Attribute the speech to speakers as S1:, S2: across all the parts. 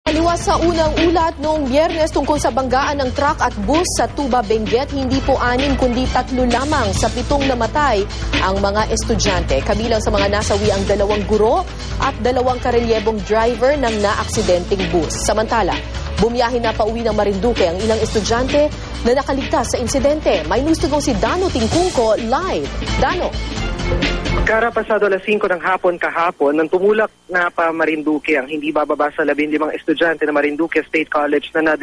S1: Aliwas sa unang ulat noong Biyernes tungkol sa banggaan ng truck at bus sa Tuba, Benguet, hindi po 6 kundi 3 lamang sa 7 namatay ang mga estudyante. Kabilang sa mga nasawi ang 2 guro at 2 karelyebong driver ng naaksidenteng bus. Samantala, bumiyahe na pauwi ng Marinduque ang ilang estudyante na nakaligtas sa insidente. May news to go si Dano Tingkungko live. Dano.
S2: Kara, pasado alas 5 ng hapon kahapon, nang tumulak na pa Marinduque ang hindi bababa sa 15 estudyante na Marinduque State College na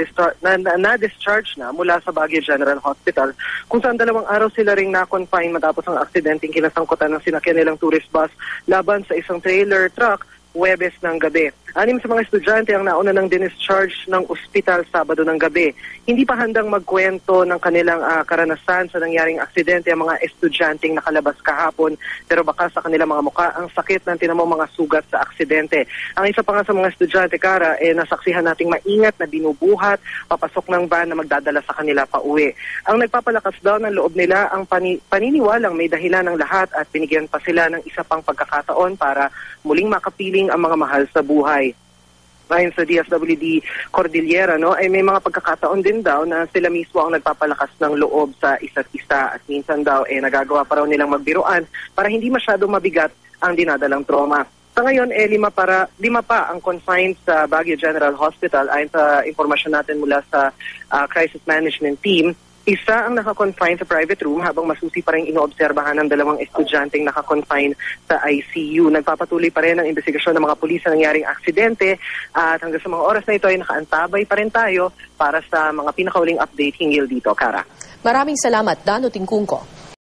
S2: na-discharge na mula sa Baguio General Hospital, kung saan 2 araw sila ring na-confine matapos ang aksidenteng kinasangkutan ng sinakyan nilang tourist bus laban sa isang trailer truck Huwebes ng gabi. 6 sa mga estudyante ang nauna ng dinischarge ng ospital Sabado ng gabi. Hindi pa handang magkwento ng kanilang karanasan sa nangyaring aksidente ang mga estudyanteng nakalabas kahapon, pero baka sa kanilang mga mukha ang sakit ng tinamong mga sugat sa aksidente. Ang isa pa nga sa mga estudyante, Kara, nasaksihan nating maingat na binubuhat papasok ng van na magdadala sa kanila pa uwi. Ang nagpapalakas daw ng loob nila ang paniniwalang may dahilan ng lahat at binigyan pa sila ng isa pang pagkakataon para muling makapiling ang mga mahal sa buhay. Ayon sa DSWD Cordillera, ay may mga pagkakataon din daw na sila mismo ang nagpapalakas ng loob sa isa't isa at minsan daw nagagawa pa raw nilang magbiruan para hindi masyadong mabigat ang dinadalang trauma. Sa ngayon, 5 pa ang confined sa Baguio General Hospital ayon sa impormasyon natin mula sa Crisis Management Team. Isa ang nakakonfine sa private room habang masusi pa rin inoobserbahan ng 2 estudyanteng nakakonfine sa ICU. Nagpapatuloy pa rin ang investigasyon ng mga pulis sa nangyaring aksidente at hanggang sa mga oras na ito ay nakaantabay pa rin tayo para sa mga pinakauling update hinggil dito, Kara.
S1: Maraming salamat, Dano Tingkungko.